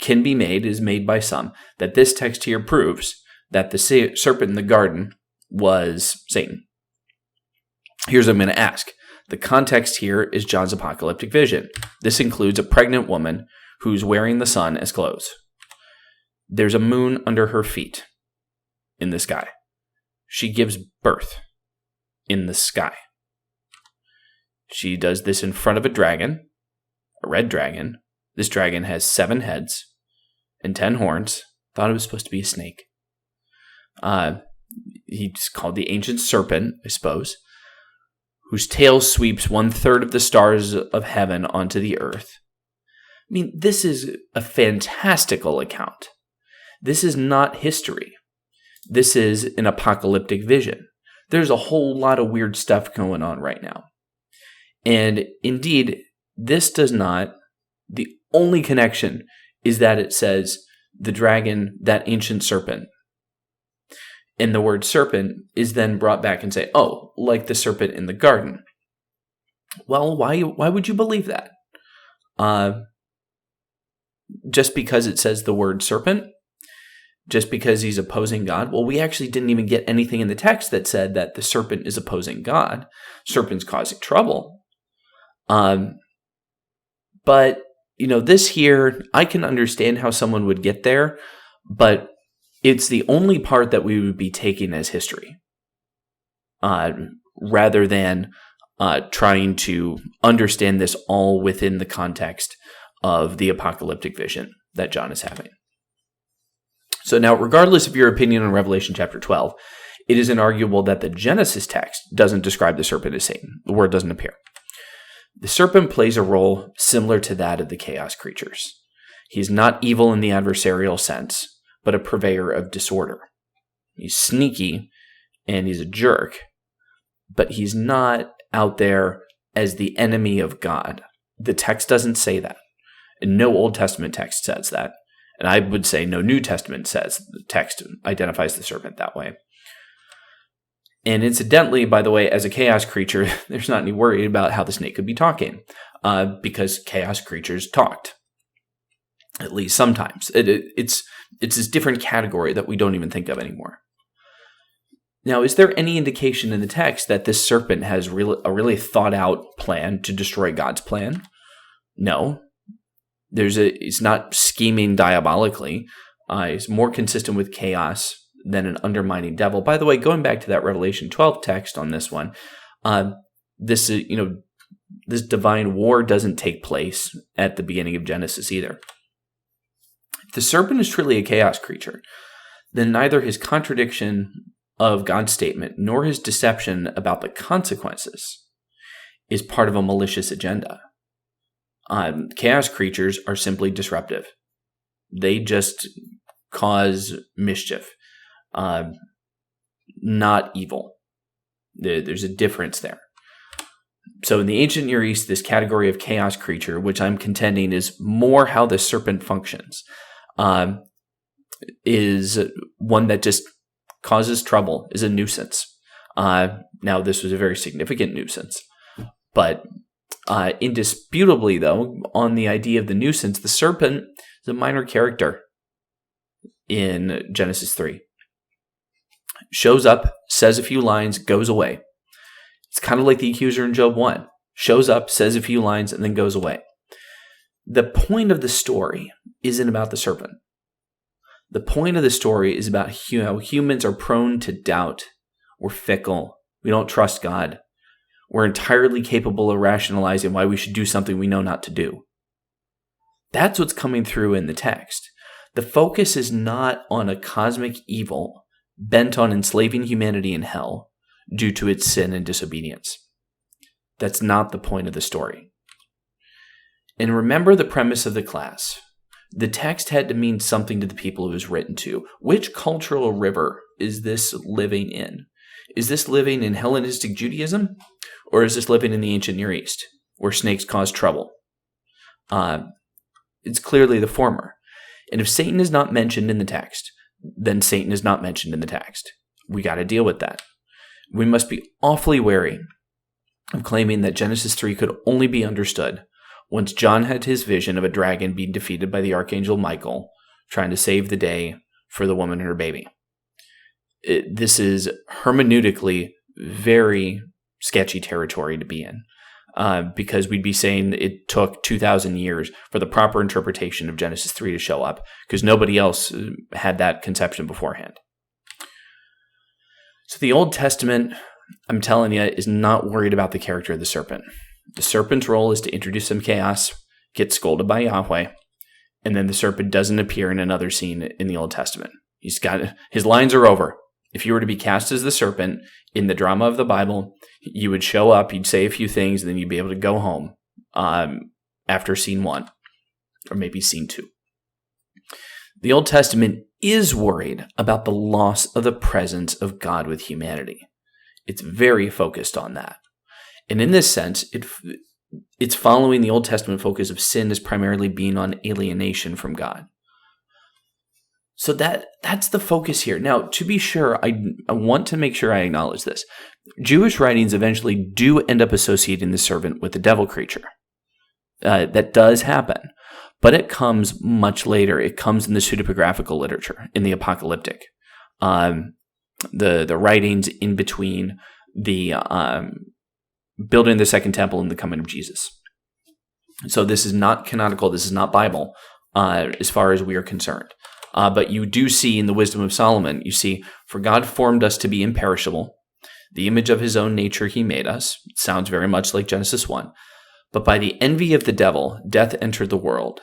can be made, is made by some, that this text here proves that the serpent in the garden was Satan. Here's what I'm going to ask. The context here is John's apocalyptic vision. This includes a pregnant woman who's wearing the sun as clothes. There's a moon under her feet in the sky. She gives birth in the sky. She does this in front of a dragon, a red dragon. This dragon has 7 heads and 10 horns. Thought it was supposed to be a snake. He's called the ancient serpent, I suppose, whose tail sweeps 1/3 of the stars of heaven onto the earth. I mean, this is a fantastical account. This is not history. This is an apocalyptic vision. There's a whole lot of weird stuff going on right now. And indeed, this does not, the only connection is that it says the dragon, that ancient serpent. And the word serpent is then brought back and say, oh, like the serpent in the garden. Well, why would you believe that? Just because it says the word serpent? Just because he's opposing God? Well, we actually didn't even get anything in the text that said that the serpent is opposing God. Serpent's causing trouble. But, this here, I can understand how someone would get there, but it's the only part that we would be taking as history, rather than trying to understand this all within the context of the apocalyptic vision that John is having. So now, regardless of your opinion on Revelation chapter 12, it is inarguable that the Genesis text doesn't describe the serpent as Satan. The word doesn't appear. The serpent plays a role similar to that of the chaos creatures. He is not evil in the adversarial sense, but a purveyor of disorder. He's sneaky and he's a jerk, but he's not out there as the enemy of God. The text doesn't say that. And no Old Testament text says that. And I would say no New Testament says the text identifies the serpent that way. And incidentally, by the way, as a chaos creature, there's not any worry about how the snake could be talking, because chaos creatures talked, at least sometimes. It's this different category that we don't even think of anymore. Now, is there any indication in the text that this serpent has a really thought-out plan to destroy God's plan? No. It's not scheming diabolically. It's more consistent with chaos than an undermining devil. By the way, going back to that Revelation 12 text on this one, this divine war doesn't take place at the beginning of Genesis either. If the serpent is truly a chaos creature, then neither his contradiction of God's statement nor his deception about the consequences is part of a malicious agenda. Chaos creatures are simply disruptive. They just cause mischief, not evil. There's a difference there. So in the ancient Near East, this category of chaos creature, which I'm contending is more how the serpent functions, is one that just causes trouble, is a nuisance. Now, this was a very significant nuisance, but indisputably, though, on the idea of the nuisance, the serpent is a minor character in Genesis 3. Shows up, says a few lines, goes away. It's kind of like the accuser in Job 1. Shows up, says a few lines, and then goes away. The point of the story isn't about the serpent. The point of the story is about how humans are prone to doubt. We're fickle. We don't trust God. We're entirely capable of rationalizing why we should do something we know not to do. That's what's coming through in the text. The focus is not on a cosmic evil bent on enslaving humanity in hell due to its sin and disobedience. That's not the point of the story. And remember the premise of the class. The text had to mean something to the people it was written to. Which cultural river is this living in? Is this living in Hellenistic Judaism? Or is this living in the ancient Near East, where snakes cause trouble? It's clearly the former. And if Satan is not mentioned in the text, then Satan is not mentioned in the text. We got to deal with that. We must be awfully wary of claiming that Genesis 3 could only be understood once John had his vision of a dragon being defeated by the archangel Michael, trying to save the day for the woman and her baby. This is hermeneutically very sketchy territory to be in, because we'd be saying it took 2,000 years for the proper interpretation of Genesis 3 to show up, because nobody else had that conception beforehand. So the Old Testament, I'm telling you, is not worried about the character of the serpent. The serpent's role is to introduce some chaos, get scolded by Yahweh, and then the serpent doesn't appear in another scene in the Old Testament. His lines are over. If you were to be cast as the serpent in the drama of the Bible, you would show up, you'd say a few things, and then you'd be able to go home after scene 1, or maybe scene 2. The Old Testament is worried about the loss of the presence of God with humanity. It's very focused on that. And in this sense, it's following the Old Testament focus of sin as primarily being on alienation from God. So that's the focus here. Now, to be sure, I want to make sure I acknowledge this. Jewish writings eventually do end up associating the serpent with the devil creature. That does happen, but it comes much later. It comes in the pseudepigraphical literature, in the apocalyptic. The writings in between the building the second temple and the coming of Jesus. So this is not canonical. This is not Bible as far as we are concerned. But you do see in the wisdom of Solomon, you see, for God formed us to be imperishable. The image of his own nature he made us. It sounds very much like Genesis 1. But by the envy of the devil, death entered the world,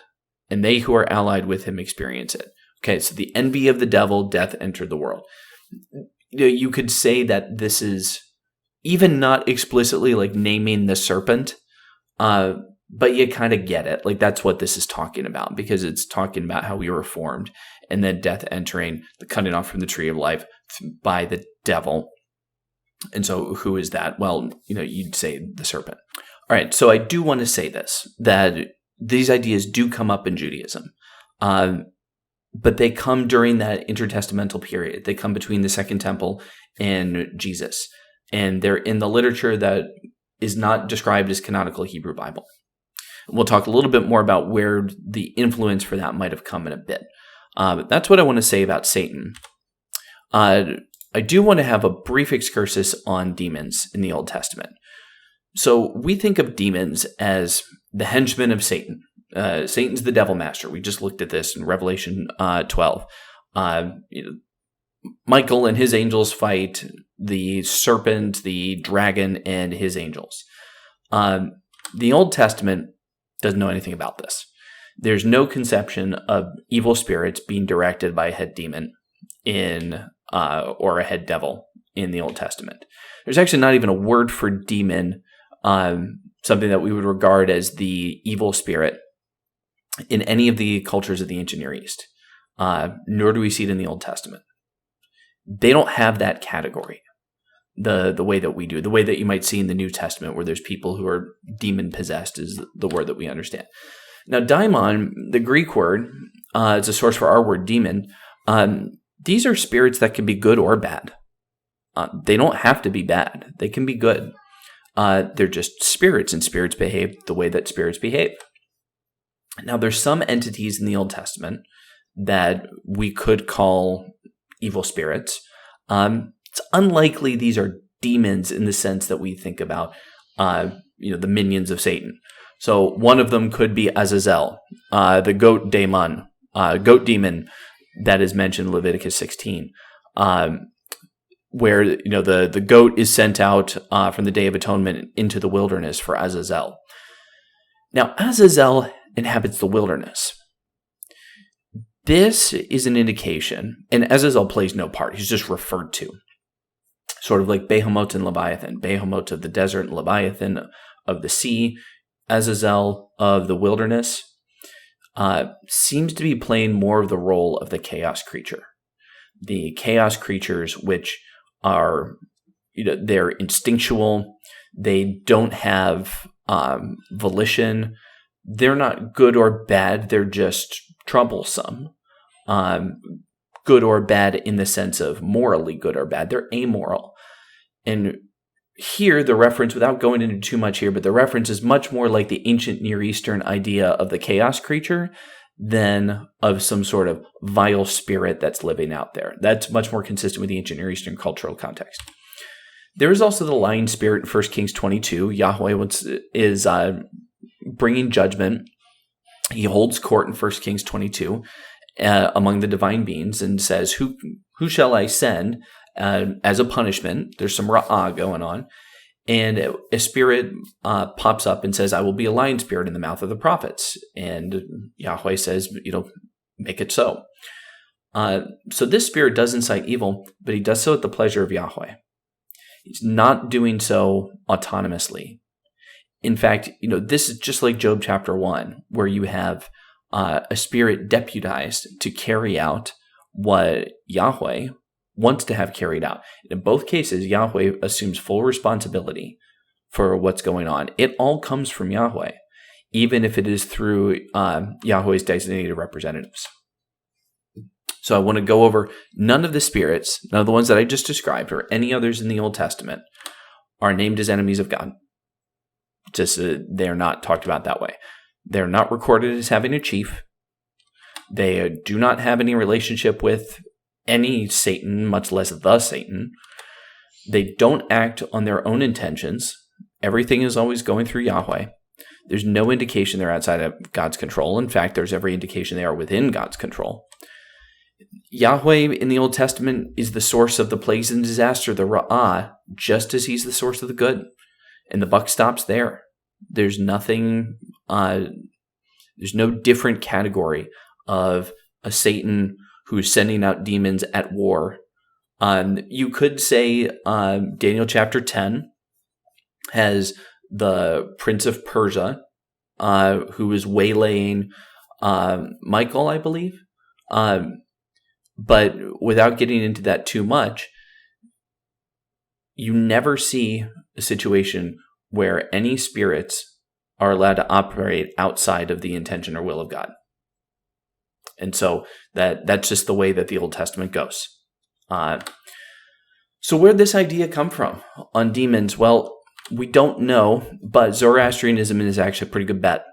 and they who are allied with him experience it. Okay, so the envy of the devil, death entered the world. You could say that this is even not explicitly like naming the serpent, but you kind of get it. Like that's what this is talking about, because it's talking about how we were formed, and then death entering, the cutting off from the tree of life by the devil. And so who is that? Well, you'd say the serpent. All right, so I do want to say this, that these ideas do come up in Judaism, but they come during that intertestamental period. They come between the Second Temple and Jesus, and they're in the literature that is not described as canonical Hebrew Bible. We'll talk a little bit more about where the influence for that might have come in a bit. But that's what I want to say about Satan. I do want to have a brief excursus on demons in the Old Testament. So we think of demons as the henchmen of Satan. Satan's the devil master. We just looked at this in Revelation 12. Michael and his angels fight the serpent, the dragon, and his angels. The Old Testament doesn't know anything about this. There's no conception of evil spirits being directed by a head demon or a head devil in the Old Testament. There's actually not even a word for demon, something that we would regard as the evil spirit, in any of the cultures of the ancient Near East, nor do we see it in the Old Testament. They don't have that category the way that we do, the way that you might see in the New Testament, where there's people who are demon-possessed is the word that we understand. Now, daimon, the Greek word, is a source for our word demon. These are spirits that can be good or bad. They don't have to be bad. They can be good. They're just spirits, and spirits behave the way that spirits behave. Now, there's some entities in the Old Testament that we could call evil spirits. It's unlikely these are demons in the sense that we think about, the minions of Satan. So one of them could be Azazel, the goat demon that is mentioned in Leviticus 16, where the goat is sent out from the Day of Atonement into the wilderness for Azazel. Now, Azazel inhabits the wilderness. This is an indication, and Azazel plays no part. He's just referred to. Sort of like Behemoth and Leviathan. Behemoth of the desert and Leviathan of the sea. Azazel of the wilderness seems to be playing more of the role of the chaos creature. The chaos creatures, which are, they're instinctual. They don't have volition. They're not good or bad. They're just troublesome. Good or bad in the sense of morally good or bad. They're amoral. And here, the reference, without going into too much here, but the reference is much more like the ancient Near Eastern idea of the chaos creature than of some sort of vile spirit that's living out there. That's much more consistent with the ancient Near Eastern cultural context. There is also the lying spirit in 1 Kings 22. Yahweh is bringing judgment. He holds court in 1 Kings 22 among the divine beings and says, who shall I send as a punishment? There's some ra'ah going on. And a spirit pops up and says, I will be a lion spirit in the mouth of the prophets. And Yahweh says, make it so. So this spirit does incite evil, but he does so at the pleasure of Yahweh. He's not doing so autonomously. In fact, this is just like Job chapter 1, where you have a spirit deputized to carry out what Yahweh wants to have carried out. In both cases, Yahweh assumes full responsibility for what's going on. It all comes from Yahweh, even if it is through Yahweh's designated representatives. So I want to go over none of the spirits, none of the ones that I just described, or any others in the Old Testament, are named as enemies of God. Just they're not talked about that way. They're not recorded as having a chief. They do not have any relationship with any Satan, much less the Satan. They don't act on their own intentions. Everything is always going through Yahweh. There's no indication they're outside of God's control. In fact, there's every indication they are within God's control. Yahweh in the Old Testament is the source of the plagues and disaster, the ra'ah, just as he's the source of the good. And the buck stops there. There's nothing, there's no different category of a Satan who's sending out demons at war. You could say Daniel chapter 10 has the prince of Persia who is waylaying Michael, I believe. But without getting into that too much, you never see a situation where any spirits are allowed to operate outside of the intention or will of God. And so that's just the way that the Old Testament goes. So where'd this idea come from on demons? Well, we don't know, but Zoroastrianism is actually a pretty good bet.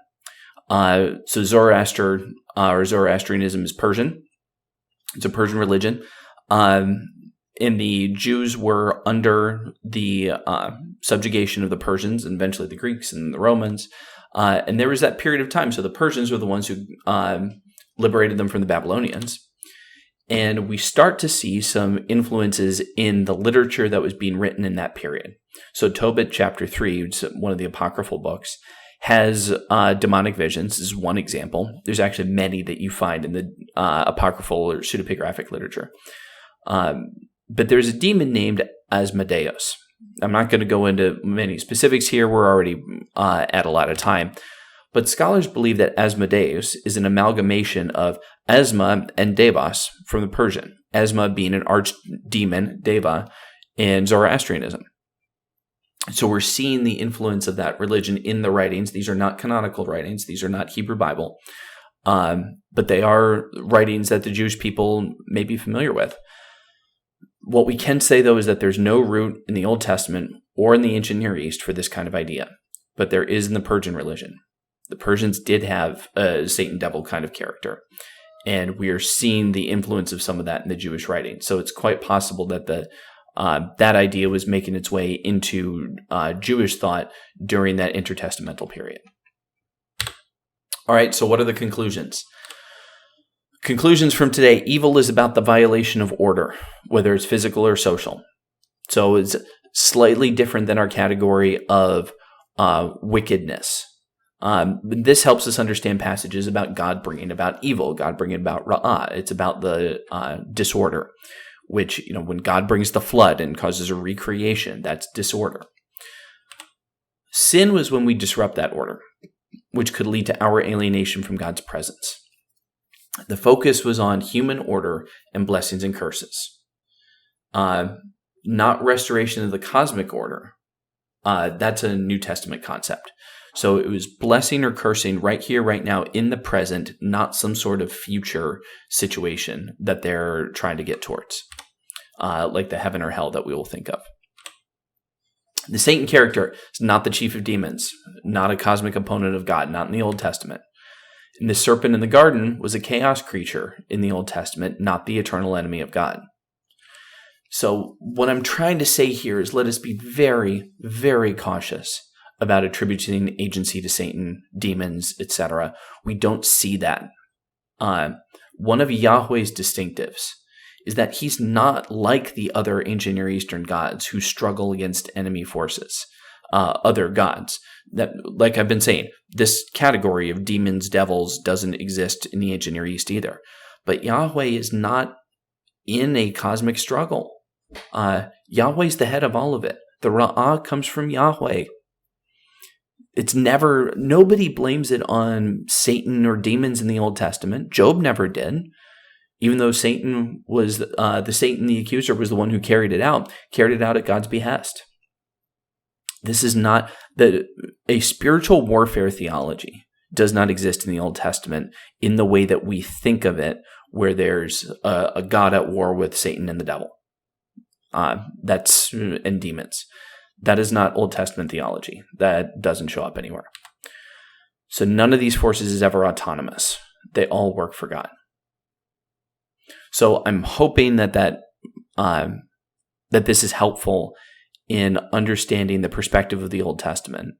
So Zoroaster or Zoroastrianism is Persian. It's a Persian religion. And the Jews were under the subjugation of the Persians and eventually the Greeks and the Romans. And there was that period of time. So the Persians were the ones who liberated them from the Babylonians. And we start to see some influences in the literature that was being written in that period. So Tobit chapter 3, which is one of the apocryphal books, has demonic visions. This is one example. There's actually many that you find in the apocryphal or pseudepigraphic literature. But there's a demon named Asmodeus. I'm not going to go into many specifics here. We're already at a lot of time. But scholars believe that Asmodeus is an amalgamation of Asma and Devas from the Persian. Asma being an archdemon, Deva, in Zoroastrianism. So we're seeing the influence of that religion in the writings. These are not canonical writings. These are not Hebrew Bible. But they are writings that the Jewish people may be familiar with. What we can say, though, is that there's no root in the Old Testament or in the ancient Near East for this kind of idea. But there is in the Persian religion. The Persians did have a Satan devil kind of character. And we are seeing the influence of some of that in the Jewish writing. So it's quite possible that that idea was making its way into Jewish thought during that intertestamental period. All right, so what are the conclusions? Conclusions from today: evil is about the violation of order, whether it's physical or social. So it's slightly different than our category of wickedness. This helps us understand passages about God bringing about evil, God bringing about ra'ah. It's about the disorder, which, when God brings the flood and causes a recreation, that's disorder. Sin was when we disrupt that order, which could lead to our alienation from God's presence. The focus was on human order and blessings and curses, not restoration of the cosmic order. That's a New Testament concept. So it was blessing or cursing right here, right now, in the present, not some sort of future situation that they're trying to get towards, like the heaven or hell that we will think of. The Satan character is not the chief of demons, not a cosmic opponent of God, not in the Old Testament. And the serpent in the garden was a chaos creature in the Old Testament, not the eternal enemy of God. So what I'm trying to say here is let us be very, very cautious about attributing agency to Satan, demons, etc. We don't see that. One of Yahweh's distinctives is that he's not like the other ancient Near Eastern gods who struggle against enemy forces, other gods. That, like I've been saying, this category of demons, devils doesn't exist in the ancient Near East either. But Yahweh is not in a cosmic struggle. Yahweh's the head of all of it. The Ra'ah comes from Yahweh. Nobody blames it on Satan or demons in the Old Testament. Job never did. Even though Satan was the accuser was the one who carried it out at God's behest. This is not a spiritual warfare theology does not exist in the Old Testament in the way that we think of it, where there's a God at war with Satan and the devil. And demons. That is not Old Testament theology. That doesn't show up anywhere. So none of these forces is ever autonomous. They all work for God. So I'm hoping that this is helpful in understanding the perspective of the Old Testament.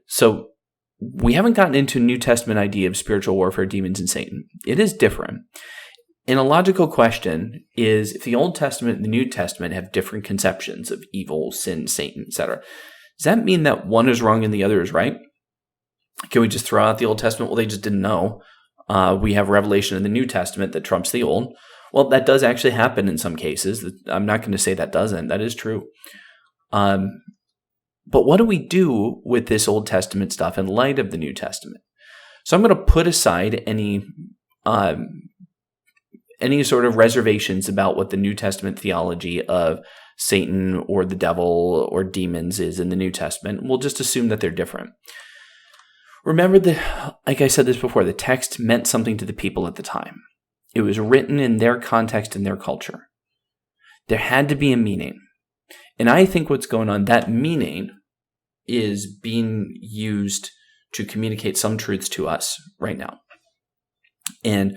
So we haven't gotten into a New Testament idea of spiritual warfare, demons, and Satan. It is different. And a logical question is, if the Old Testament and the New Testament have different conceptions of evil, sin, Satan, etc., does that mean that one is wrong and the other is right? Can we just throw out the Old Testament? Well, they just didn't know. We have revelation in the New Testament that trumps the Old. Well, that does actually happen in some cases. I'm not going to say that doesn't. That is true. But what do we do with this Old Testament stuff in light of the New Testament? So I'm going to put aside any sort of reservations about what the New Testament theology of Satan or the devil or demons is in the New Testament. We'll just assume that they're different. Remember that, like I said this before, the text meant something to the people at the time. It was written in their context and their culture. There had to be a meaning. And I think what's going on, that meaning is being used to communicate some truths to us right now. And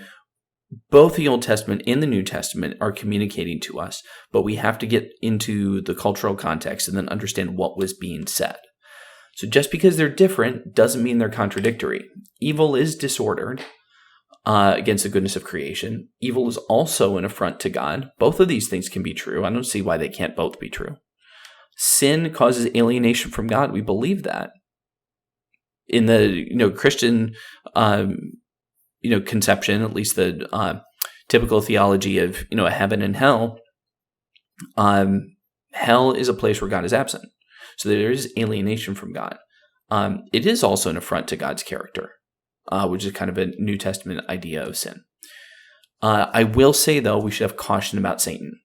both the Old Testament and the New Testament are communicating to us, but we have to get into the cultural context and then understand what was being said. So just because they're different doesn't mean they're contradictory. Evil is disordered against the goodness of creation. Evil is also an affront to God. Both of these things can be true. I don't see why they can't both be true. Sin causes alienation from God. We believe that. In the Christian conception, at least the typical theology of a heaven and hell, hell is a place where God is absent. So there is alienation from God. It is also an affront to God's character, which is kind of a New Testament idea of sin. I will say, though, we should have caution about Satan.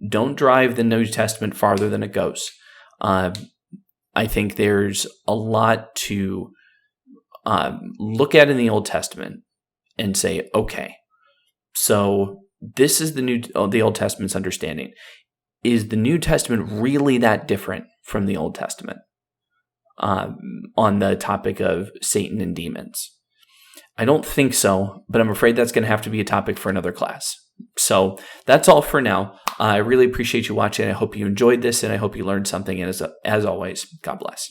Don't drive the New Testament farther than it goes. I think there's a lot to look at in the Old Testament and say, okay, so this is the Old Testament's understanding. Is the New Testament really that different from the Old Testament on the topic of Satan and demons? I don't think so, but I'm afraid that's going to have to be a topic for another class. So that's all for now. I really appreciate you watching. I hope you enjoyed this, and I hope you learned something. And as always, God bless.